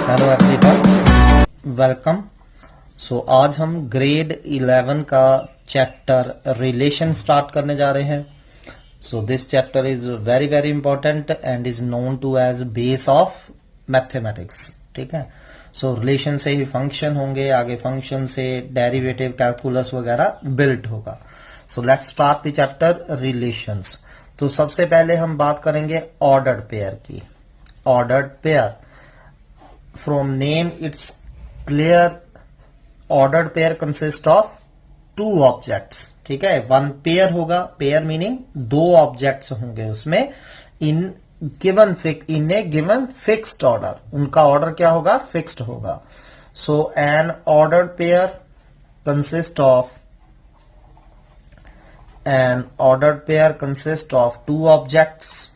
Hello everyone, welcome. सो आज हम grade 11 का चैप्टर रिलेशन स्टार्ट करने जा रहे हैं। So this chapter is very very important and is known to as base of mathematics. ठीक है। सो रिलेशन से ही फंक्शन होंगे, आगे फंक्शन से डेरिवेटिव कैलकुलस वगैरह बिल्ट होगा। So let's start the chapter relations. तो सबसे पहले हम बात करेंगे ऑर्डर्ड पेयर की। Ordered pair, from name it's clear, ordered pair consist of two objects। ठीक है, वन पेयर होगा, पेयर मीनिंग दो ऑब्जेक्ट्स होंगे उसमें, in a given fixed order. उनका ऑर्डर क्या होगा? फिक्स्ड होगा। So an ordered pair consist of two objects,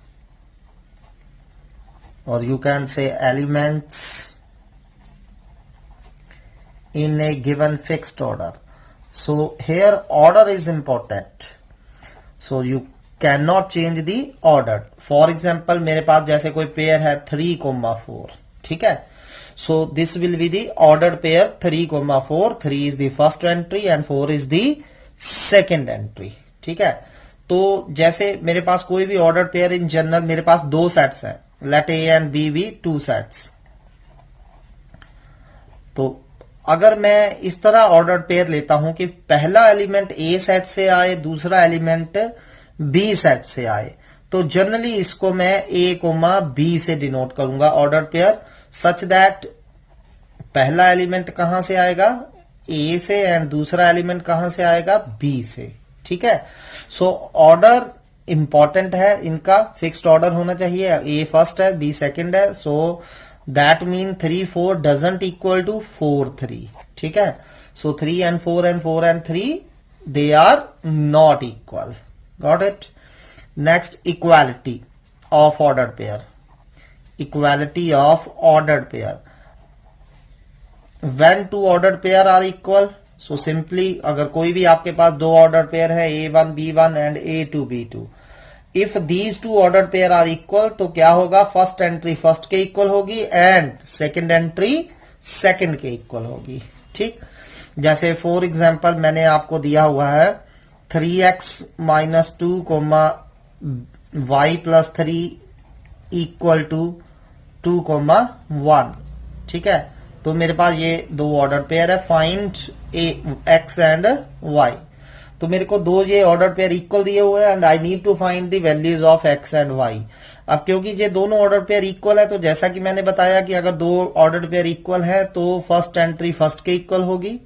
or you can say elements in a given fixed order. So here order is important, so you cannot change the order. For example, मेरे पास जैसे कोई pair है 3,4, ठीक है। So this will be the ordered pair 3,4. 3 is the first entry and 4 is the second entry। ठीक है। तो जैसे मेरे पास कोई भी ऑर्डर पेयर इन जनरल, मेरे पास दो सेट्स हैं, let A and B be two sets। तो अगर मैं इस तरह ऑर्डर पेयर लेता हूं कि पहला एलिमेंट A सेट से आए, दूसरा एलिमेंट B सेट से आए, तो जनरली इसको मैं A, B से डिनोट करूंगा ऑर्डर पेयर, सच दैट पहला एलिमेंट कहां से आएगा? A से, एंड दूसरा एलिमेंट कहां से आएगा? B से। ठीक है। सो ऑर्डर इंपॉर्टेंट है, इनका फिक्स्ड ऑर्डर होना चाहिए। ए फर्स्ट है, बी सेकंड है, so that mean 3, 4 doesn't equal to 4, 3। ठीक है। So 3 and 4 and 4 and 3 they are not equal. Got it. Next, equality of ordered pair. Equality of ordered pair, when two ordered pair are equal. So simply अगर कोई भी आपके पास दो order pair है, A1 B1 and A2 B2, if these two order pair are equal, तो क्या होगा? First entry first के इक्वल होगी एंड सेकंड एंट्री सेकंड के इक्वल होगी। ठीक। जैसे फॉर एग्जांपल मैंने आपको दिया हुआ है 3x - 2, y + 3 इक्वल टू 2, 1। ठीक है। तो मेरे पास ये दो ऑर्डर पेयर है, फाइंड x एंड y। तो मेरे को दो ये ऑर्डर पेयर इक्वल दिए हुए हैं and I need to find the values of x and y। अब क्योंकि ये दोनों ऑर्डर पेयर इक्वल है, तो जैसा कि मैंने बताया कि अगर दो ऑर्डर पेयर इक्वल है तो फर्स्ट एंट्री फर्स्ट के इक्वल होगी,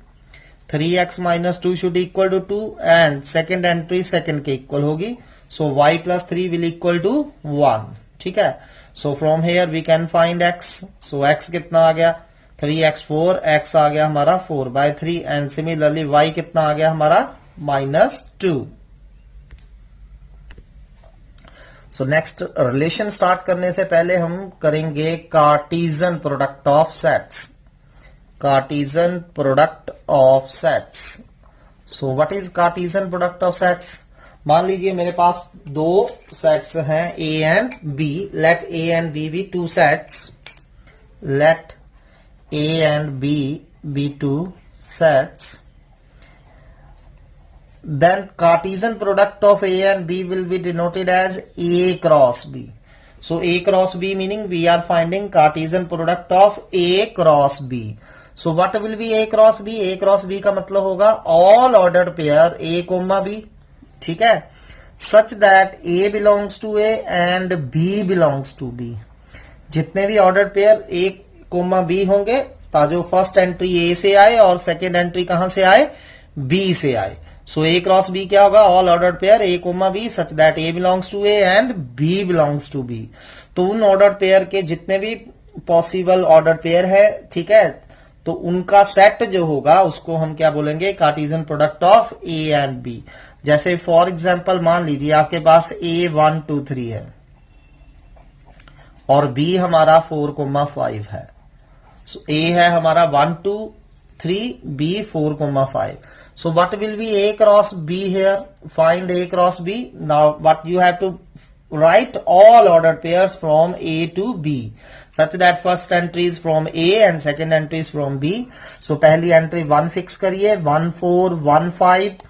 3x - 2 should equal to 2 and second entry second के इक्वल होगी। So y + 3 will equal to 1। ठीक है। So from here we can find x। So x कितना आ गया? 3x 4, x आ गया हमारा 4/3 एंड सिमिलरली y कितना आ गया हमारा? -2। सो नेक्स्ट, रिलेशन स्टार्ट करने से पहले हम करेंगे Cartesian product of sets. Cartesian product of sets. So what is Cartesian product of sets? मान लीजिए मेरे पास दो सेट्स हैं A and B। Let A and B be two sets। Let A and B be two sets. Then Cartesian product of A and B will be denoted as A cross B. So A cross B meaning we are finding Cartesian product of A cross B. So what will be A cross B? A cross B का मतलब होगा all ordered pair A, B। ठीक है। Such that A belongs to A and B belongs to B। जितने भी order pair A, B होंगे, ताकि first entry A से आए और सेकेंड एंट्री कहां से आए? B से आए। सो A क्रॉस B क्या होगा? All ordered pair A, B such that A belongs to A and B belongs to B। तो उन ऑर्डर पेयर के जितने भी पॉसिबल ऑर्डर पेयर है, ठीक है, तो उनका सेट जो होगा उसको हम क्या बोलेंगे? Cartesian product of A and B। जैसे फॉर एग्जांपल मान लीजिए आपके पास A 1 2 3 है और B हमारा 4, 5 है। So A है हमारा 1 2 3, B 4, 5। So what will be A cross B here? Find A cross B. Now what you have to write all ordered pairs from A to B such that first entry is from A and second entry is from B. So पहली entry 1 fix करिए, 1 4 1 5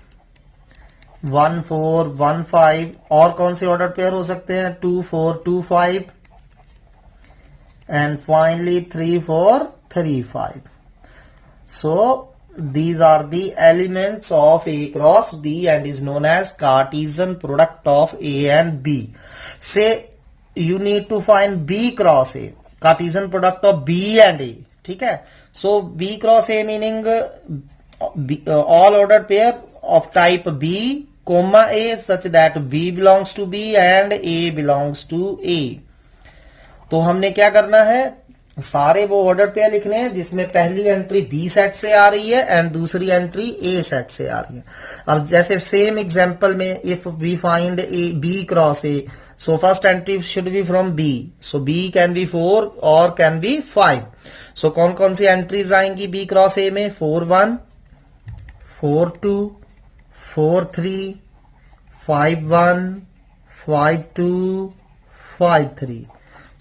1 4 1 5, और कौन से order pair हो सकते हैं, 2 4 2 5 and finally 3 4 3 5. So these are the elements of A cross B and is known as Cartesian product of A and B. Say you need to find B cross A, Cartesian product of B and A. ठीक है, so B cross A meaning all ordered pair of type B comma A such that B belongs to B and A belongs to A. तो हमने क्या करना है, सारे वो order pair लिखने हैं जिसमें पहली एंट्री बी सेट से आ रही है एंड दूसरी एंट्री ए सेट से आ रही है. अब जैसे सेम एग्जांपल में if we find A B cross A, so first entry should be from B, so B can be 4 और कैन बी 5. सो कौन कौन सी एंट्रीज आएंगी बी क्रॉस ए में, 4 1 4 2 4 3 5 1 5 2 5 3.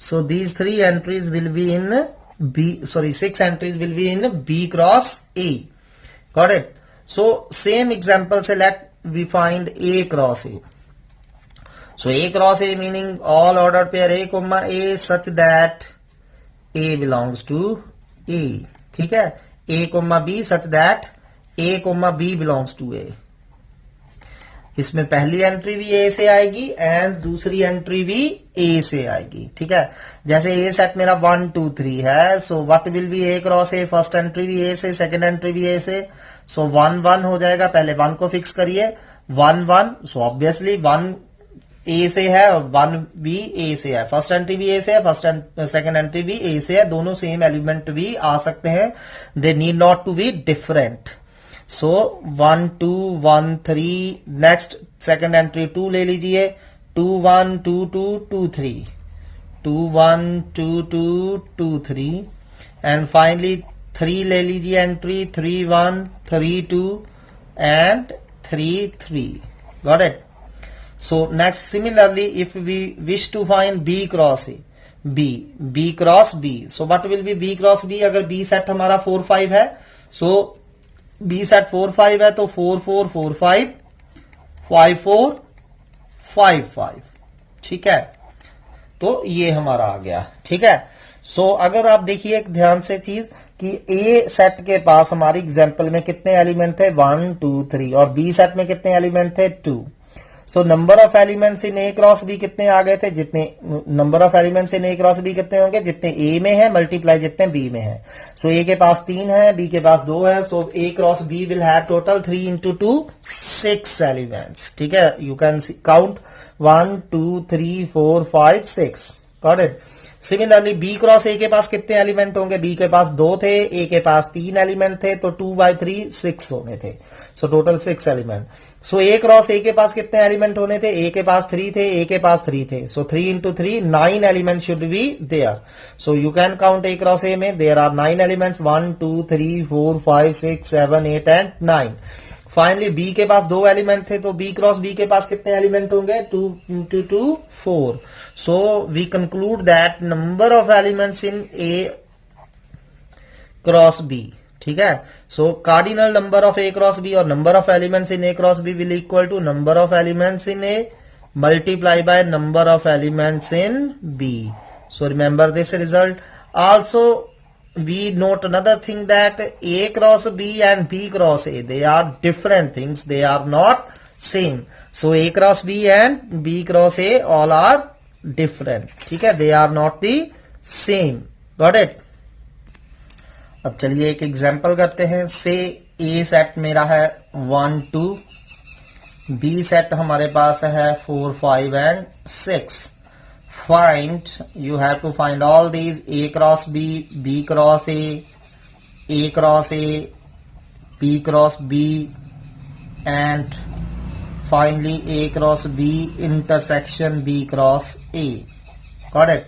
So these 3 entries will be in B, sorry 6 entries will be in B cross A. Got it? So same example say let we find A cross A. So A cross A meaning all ordered pair A comma A such that A belongs to A. ठीक है, A comma B such that A comma B belongs to A. इसमें पहली entry भी ए से आएगी and दूसरी entry भी ए से आएगी. ठीक है, जैसे ए सेट मेरा 1 2 3 है, सो what will B A cross A, first entry भी ए से, सेकंड एंट्री भी ए से, सो 1 1 हो जाएगा. पहले 1 को फिक्स करिए, 1 1, सो ऑब्वियसली 1 ए से है और 1 भी ए से है, फर्स्ट एंट्री भी ए से है, सेकंड एंट्री भी ए से है, दोनों सेम एलिमेंट भी आ सकते हैं, they need not to be different. So 1 2 1 3, next second entry 2 ले लीजिए, 2 1 2 2 2 3 2 1 2 2 2 3 एंड फाइनली 3 ले लीजिए entry, 3 1 3 2 and 3 3. Got it? So next similarly if we wish to find B cross A, B cross B, so what will be B cross B. अगर B set हमारा 4 5 है, सो B set 4 5 है तो 4 4 4 5 5 4 5 5. ठीक है, तो ये हमारा आ गया. ठीक है, सो अगर आप देखिए ध्यान से चीज कि ए सेट के पास हमारी एग्जांपल में कितने एलिमेंट थे, 1 2 3, और बी सेट में कितने एलिमेंट थे, 2. So number of elements in A cross B कितने आ गए थे, जितने number of elements in A cross B कितने होंगे, जितने ए में है मल्टीप्लाई जितने बी में है. सो ए के पास 3 है, बी के पास 2 है, so A cross B will have total 3 into 2 6 elements. ठीक है, you can count 1 2 3 4 5 6. Got it? Similarly B cross A के पास कितने एलिमेंट होंगे, बी के पास 2 थे, ए के पास 3 एलिमेंट थे, तो 2 by 3 6 होने थे, so total 6 element. So A cross A के पास कितने एलिमेंट होने थे, ए के पास 3 थे, ए के पास 3 थे, so 3 into 3 9 element should be there. So you can count A cross A में there are 9 elements, 1 2 3 4 5 6 7 8 and 9. Finally B के पास 2 एलिमेंट थे, तो बी क्रॉस बी के पास कितने एलिमेंट होंगे, 2 into 2 4. So we conclude that number of elements in A cross B. ठीक है, so cardinal number of A cross B और number of elements in A cross B will equal to number of elements in A multiply by number of elements in B. So remember this result. Also we note another thing that A cross B and B cross A, they are different things, they are not same. So A cross B and B cross A all are different. ठीक है, they are not the same. Got it? अब चलिए एक example करते हैं. से ए set मेरा है 1 2, बी सेट हमारे पास है 4 5 and 6. Find, you have to find all these A cross B cross A cross A, B cross B and finally A cross B intersection B cross A. Got it?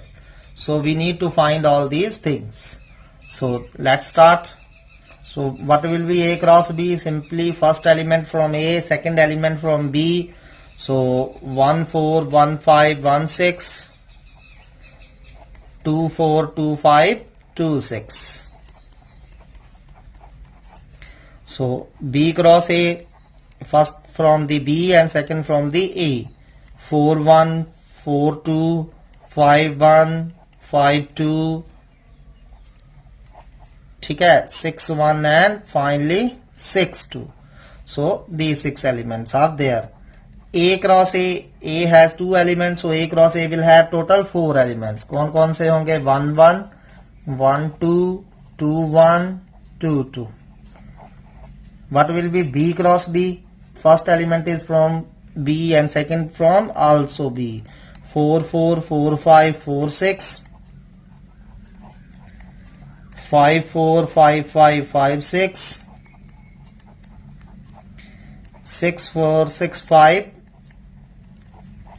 So we need to find all these things. So let's start. So what will be A cross B? Simply first element from A, second element from B. So 1 4 1 5 1 6. 2 4 2 5 2 6. So B cross A, first from the B and second from the A. 4 1 4 2 5 1 5 2, ठीक है, 6 1 and finally 6 2. So these 6 elements are there. A cross A has 2 elements, so A cross A will have total 4 elements. कौन कौन से होंगे? 1 1 1 2 2 1 2 2. What will be B cross B? First element is from B and second from also B. 4 4 4 5 4 6, 5 4 5 5 5 6, 6 4 6 5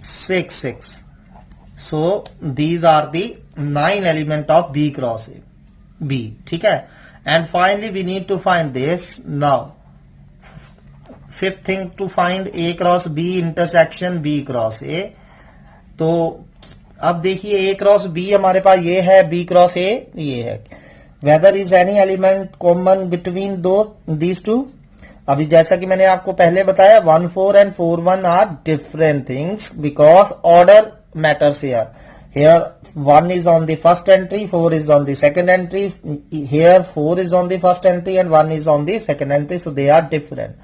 6 6. So these are the 9 element of B cross A, B, ठीक है. And finally we need to find this. Now fifth thing to find A cross B intersection B cross A. तो अब देखिए A cross B हमारे पास ये है, B cross A ये है. Whether is any element common between these two? अभी जैसा कि मैंने आपको पहले बताया 1 4 and 4 1 are different things because order matters here. Here 1 is on the first entry, 4 is on the second entry. Here 4 is on the first entry and 1 is on the second entry, so they are different.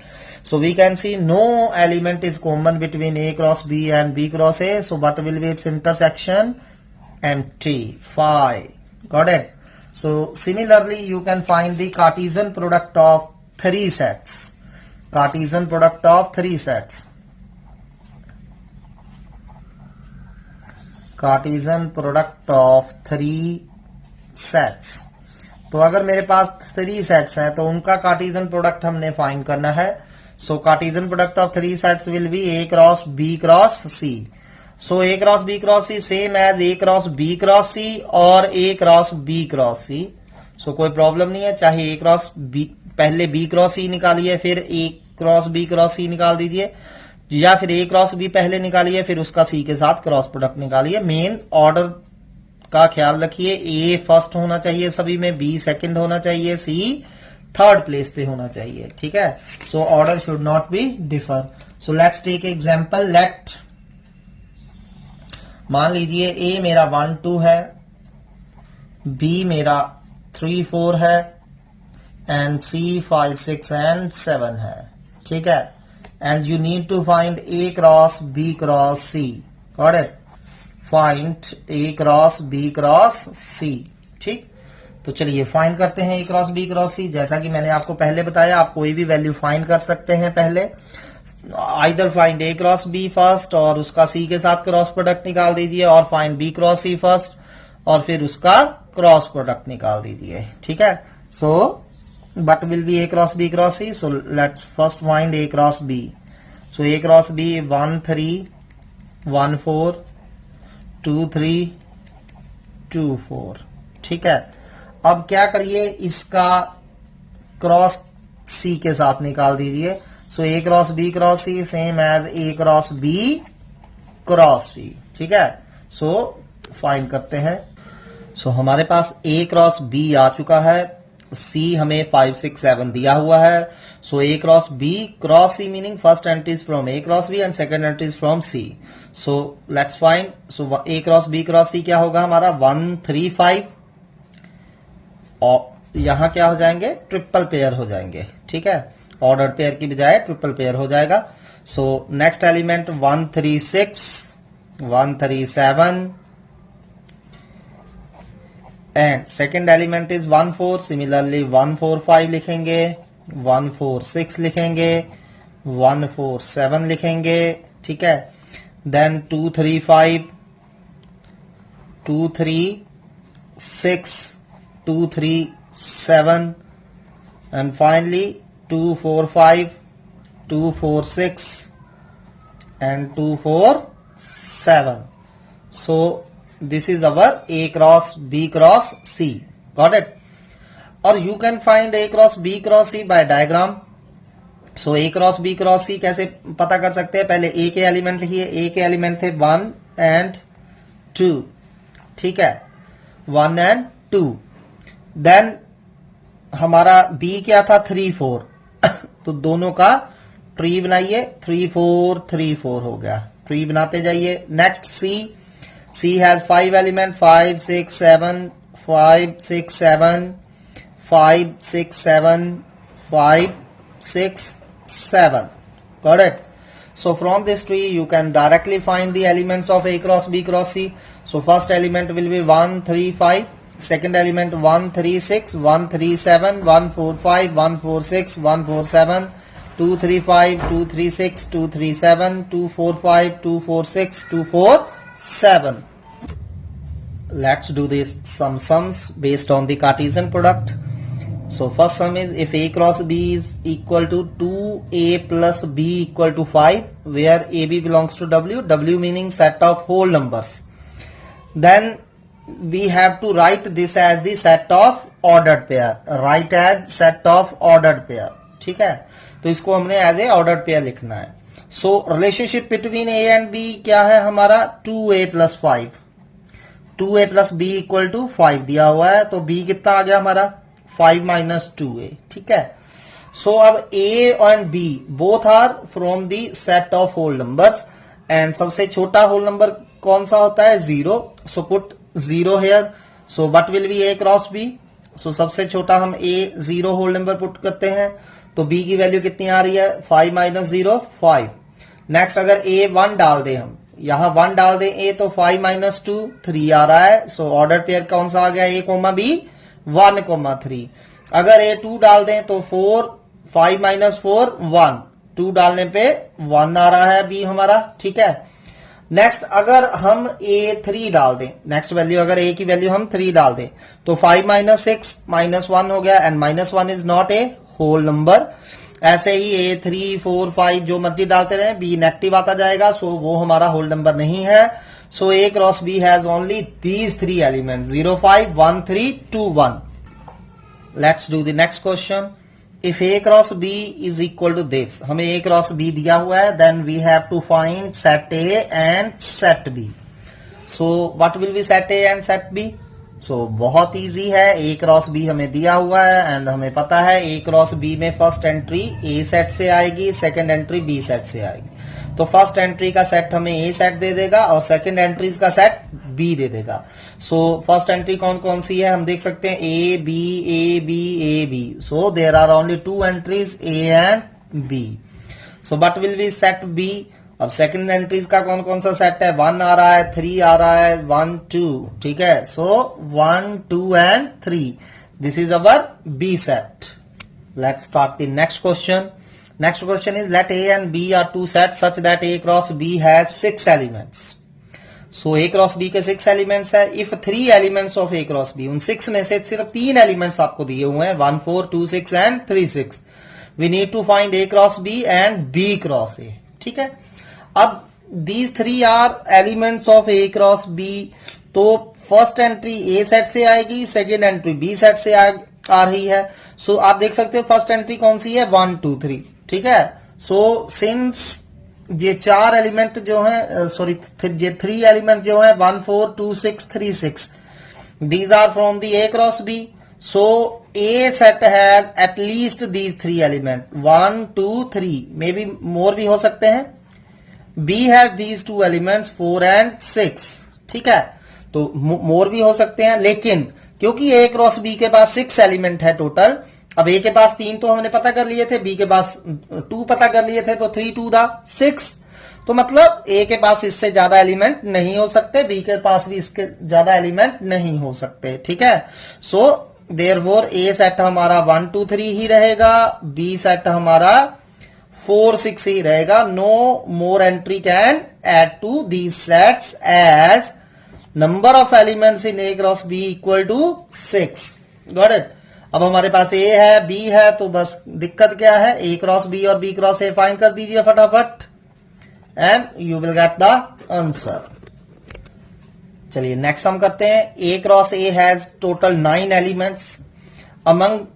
So we can see no element is common between A cross B and B cross A. So what will be its intersection? Empty. 5. Got it? So similarly you can find the Cartesian product of 3 sets. Cartesian product of 3 sets. Cartesian product of 3 sets. तो अगर मेरे पास 3 sets हैं तो उनका Cartesian product हमने find करना है. So Cartesian product of 3 sets will be A cross B cross C. So A cross B cross C same as A cross B cross C और A cross B cross C. सो कोई problem नहीं है, चाहे A cross B पहले B cross C निकालिए फिर A cross B cross C निकाल दीजिए, या फिर A क्रॉस B पहले निकालिए फिर उसका C के साथ क्रॉस प्रोडक्ट निकालिए. मेन ऑर्डर का ख्याल रखिए, A फर्स्ट होना चाहिए सभी में, B सेकंड होना चाहिए, C थर्ड प्लेस पे होना चाहिए, ठीक है. So order should not be differ. So let's take example. Let मान लीजिए A मेरा 1 2 है, B मेरा 3 4 है एंड C 5 6 एंड 7 है, ठीक है. And you need to find A cross B cross C. Got it? Find A cross B cross C. ठीक, तो चलिए फाइंड करते हैं A cross B cross C. जैसा कि मैंने आपको पहले बताया, आप कोई भी वैल्यू फाइंड कर सकते हैं. पहले either find A cross B first और उसका C के साथ क्रॉस प्रोडक्ट निकाल दीजिए, और find B cross C first और फिर उसका क्रॉस प्रोडक्ट निकाल दीजिए, ठीक है. So but will be A cross B cross C. So let's first find A cross B. So A cross B 1 3 1 4 2 3 2 4, ठीक है. अब क्या करिए, इसका क्रॉस C के साथ निकाल दीजिए. So A cross B cross C same as A cross B cross C, ठीक है. सो फाइंड करते हैं. सो हमारे पास A क्रॉस B आ चुका है, C हमें 5 6 7 दिया हुआ है. सो A cross B cross C meaning first entry is from A cross B and second entry is from C. So let's find. So A cross B cross C क्या होगा हमारा? 1 3 5, और यहां क्या हो जाएंगे? ट्रिपल पेयर हो जाएंगे, ठीक है. ऑर्डर पेयर की बजाय ट्रिपल पेयर हो जाएगा. So next element 1 3 6 1 3 7 and second element is 1 4. Similarly 1 4 5 लिखेंगे, 1 4 6 लिखेंगे, 1 4 7 लिखेंगे, ठीक है. Then 2 3 5 2 3 6 2 3 7 and finally 2 4 5 2 4 6 and 2 4 7. So this is our A cross B cross C. Got it? Or you can find A cross B cross C by diagram. So A cross B cross C कैसे पता कर सकते हैं? पहले A के element लिखिए. A के element थे 1 and 2, ठीक है. 1 एंड 2। देन हमारा बी क्या था 3 4 तो दोनों का ट्री बनाइए 3 4 3 4 हो गया, ट्री बनाते जाइए। Next C has 5 element 5 6 7 5 6 7 5 6 7 5 6 7, got it? So from this tree you can directly find the elements of A cross B cross C. So first element will be 1 3 5, second element 1 3 6 1 3 7 1 4 5 1 4 6 1 4 7 2 3 5 2 3 6 2 3 7 2 4 5 2 4 6 2 4 7. Let's do this some sums based on the Cartesian product. So first sum is if A cross B is equal to 2A plus B equal to 5, where AB belongs to W meaning set of whole numbers, then we have to write this as the set of ordered pair, write as set of ordered pair, ठीक है? तो इसको हमने as a ordered pair लिखना है। So relationship between A and B क्या है हमारा 2A plus 5, 2A plus B equal to 5 दिया हुआ है, तो B कितना आ गया हमारा 5 minus 2A, ठीक है? सो अब A and B both are from the set of whole numbers, and सबसे छोटा होल नंबर कौन सा होता है 0, so put 0 here. So what will be A cross B? सो सबसे छोटा हम A 0 होल नंबर पुट करते हैं, तो B की वैल्यू कितनी आ रही है 5 minus 0 5। नेक्स्ट अगर A 1 डाल दे, हम यहां 1 डाल दे A, तो 5 minus 2 3 आ रहा है। सो ऑर्डर पेयर कौन सा आ गया A कोमा B 1 3। अगर A 2 डाल दें तो 4 5 minus 4 1, 2 डालने पे 1 आ रहा है B हमारा, ठीक है? नेक्स्ट अगर हम A 3 डाल दें, नेक्स्ट वैल्यू अगर A की वैल्यू हम 3 डाल दें तो 5 minus 6 minus 1 हो गया, and minus 1 is not a whole number. ऐसे ही A 3 4 5 जो मर्जी डालते रहे, B नेगेटिव आता जाएगा, सो वो हमारा होल नंबर नहीं है। So A cross B has only these three elements 0 5 1 3 2 1. Let's do the next question. If A cross B is equal to this, हमें A cross B दिया हुआ है, then we have to find set A and set B. So what will be set A and set B? So बहुत easy है, A cross B हमें दिया हुआ है एंड हमें पता है A cross B में फर्स्ट एंट्री A सेट से आएगी, सेकंड एंट्री B सेट से आएगी। तो फर्स्ट एंट्री का सेट हमें A सेट दे देगा और सेकंड एंट्रीज का सेट B दे देगा। सो फर्स्ट एंट्री कौन कौन सी है हम देख सकते हैं, A B A B A B। So there are only 2 entries A and B। So what will be set B? अब सेकंड एंट्रीज का कौन कौन सा सेट है, 1 आ रहा है 3 आ रहा है 1 2, ठीक है? सो 1 2 and 3, this is our B set. Let's start the next question. Next question is let A and B are two sets such that A cross B has 6 elements. So A cross B के 6 elements है। If 3 elements of A cross B, उन 6 में से सिर्फ 3 elements आपको दिए हुए हैं 1 4 2 6 and 3 6, we need to find A cross B and B cross A, ठीक है? अब these 3 are elements of A cross B, तो फर्स्ट एंट्री A सेट से आएगी, सेकेंड एंट्री B सेट से आ रही है। सो आप देख सकते हो फर्स्ट एंट्री कौन सी है 1 2 3, ठीक है? सो सिंस ये 4 एलिमेंट जो है, सॉरी ये 3 एलिमेंट जो है 1 4 2 6 3 6, these are from the A cross B। So A set has at least these 3 element 1 2 3, may be more भी हो सकते हैं। B has these 2 elements 4 and 6, ठीक है? तो मोर भी हो सकते हैं, लेकिन क्योंकि A क्रॉस B के पास 6 एलिमेंट है टोटल, अब A के पास 3 तो हमने पता कर लिए थे, B के पास 2 पता कर लिए थे, तो 3 2 6, तो मतलब A के पास इससे ज्यादा एलिमेंट नहीं हो सकते, B के पास भी इसके ज्यादा एलिमेंट नहीं हो सकते, ठीक है? सो देयरफॉर A सेट हमारा 1 2 3 ही रहेगा, B सेट हमारा 4 6 ही रहेगा। No more entry can add to these sets as number of elements in A cross B equal to 6, got it? अब हमारे पास A है B है, तो बस दिक्कत क्या है, A क्रॉस B और B क्रॉस A फाइंड कर दीजिए फटाफट and you will get the answer. चलिए नेक्स्ट हम करते हैं। A cross A has total 9 elements among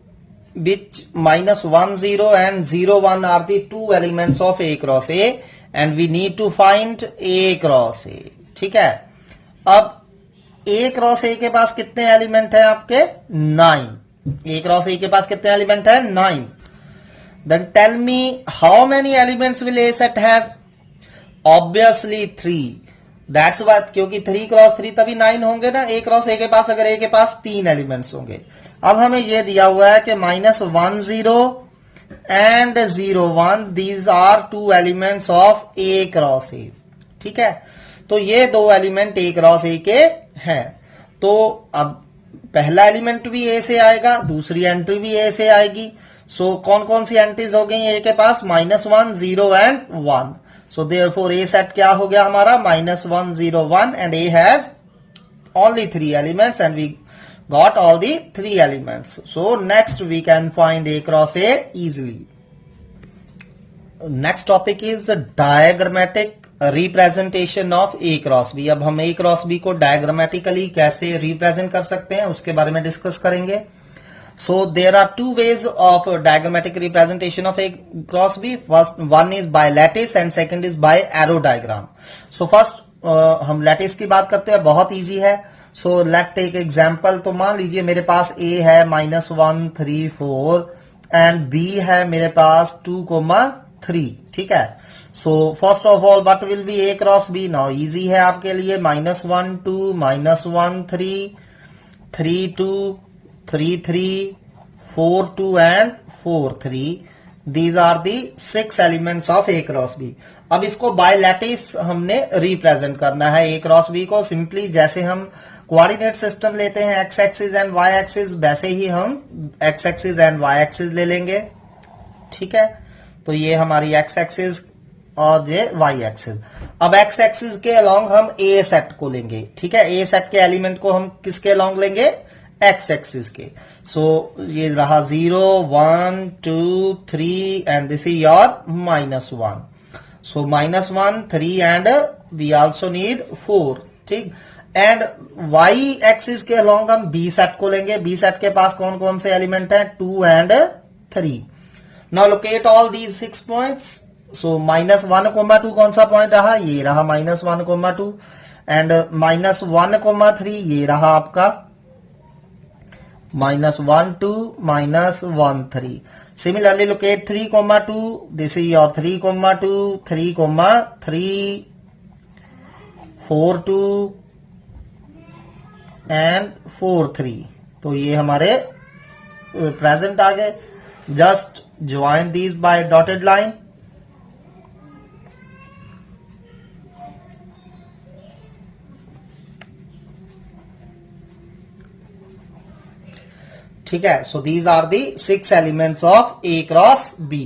which -1 0 and 0 1 are the 2 elements of A cross A and we need to find A cross A, ठीक है? अब ए cross A के पास कितने एलिमेंट है आपके 9. ए क्रॉस ए के पास कितने एलिमेंट है 9. Then tell me how many elements will A set have. Obviously 3. That's what, क्योंकि 3 क्रॉस 3 तभी 9 होंगे ना. ए क्रॉस ए के पास अगर ए के पास 3 एलिमेंट्स होंगे. अब हमें यह दिया हुआ है कि -1 0 and 0 1 these are 2 elements of A cross A. ठीक है, तो ये 2 एलिमेंट ए क्रॉस ए के हैं. तो अब पहला एलिमेंट भी ए से आएगा, दूसरी एंट्री भी ए से आएगी. सो कौन कौन सी एंट्रीज हो गई ए के पास -1 0 and 1. So therefore A set क्या हो गया हमारा -1 0 1 and A has only 3 elements and we got all the 3 elements. So next we can find A cross A easily. Next topic is diagrammatic representation of A cross B. अब हम A cross B को diagrammatically कैसे represent कर सकते हैं उसके बारे में डिस्कस करेंगे. So there are 2 ways of diagrammatic representation of A cross B. First one is by lattice and second is by arrow diagram. So first हम lattice की बात करते हैं, बहुत easy है. So let's take example. तो मान लीजिए मेरे पास A है -1 3 4 and B है मेरे पास 2 3. ठीक है. So first of all what will be A cross B? Now easy है आपके लिए. -1 2 -1 3 3 2 3 3 4 2 and 4 3. These are the 6 elements of A cross B. अब इसको बाय लैटिस हमने रिप्रेजेंट करना है A cross B को. सिंपली जैसे हम कोऑर्डिनेट सिस्टम लेते हैं x axis and y axis, वैसे ही हम x axis and y axis ले लेंगे. ठीक है, तो ये हमारी x एक्सिस और ये y एक्सिस. अब x एक्सिस के अलोंग हम A सेट को लेंगे. ठीक है, A सेट के एलिमेंट को हम किसके अलोंग लेंगे x एक्सिस के. सो ये रहा 0 1 2 3 and this is your -1. So -1 3 and we also need 4. ठीक, एंड y एक्सिस के अलोंग हम b सेट को लेंगे. b सेट के पास कौन कौन से एलिमेंट हैं 2 and 3. Now locate all these 6 points. So -1 2 कौन सा पॉइंट रहा, ये रहा -1 2 एंड -1 3 ये रहा आपका -1 2 -1 3. Similarly locate 3 2. This is your 3 2 3 3 4 2 and 4 3. तो ये हमारे प्रेजेंट आ गए. Just join these by dotted line. ठीक है, so these are the 6 elements of A cross B.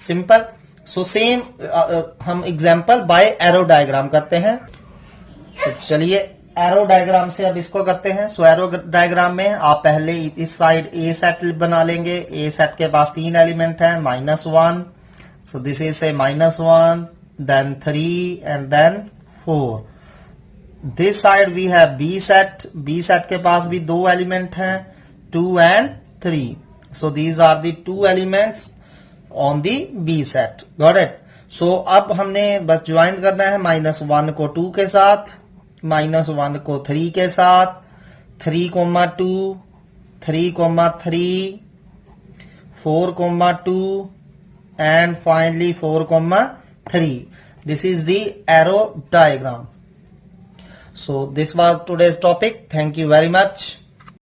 Simple. So same हम एग्जांपल बाय एरो डायग्राम करते हैं. तो चलिए एरो डायग्राम से अब इसको करते हैं. सो एरो डायग्राम में आप पहले इस साइड A सेट बना लेंगे. A सेट के पास 3 एलिमेंट हैं -1. So this is A -1 then 3 and then 4. This side we have B set. B set के पास भी 2 एलिमेंट हैं 2 and 3. So these are the 2 elements on the B set. Got it? So अब हमने बस ज्वाइन करना है -1 को 2 के साथ, -1 को 3 के साथ, 3 2 3 3 4 2 and finally 4 3. This is the arrow diagram. So this was today's topic. Thank you very much.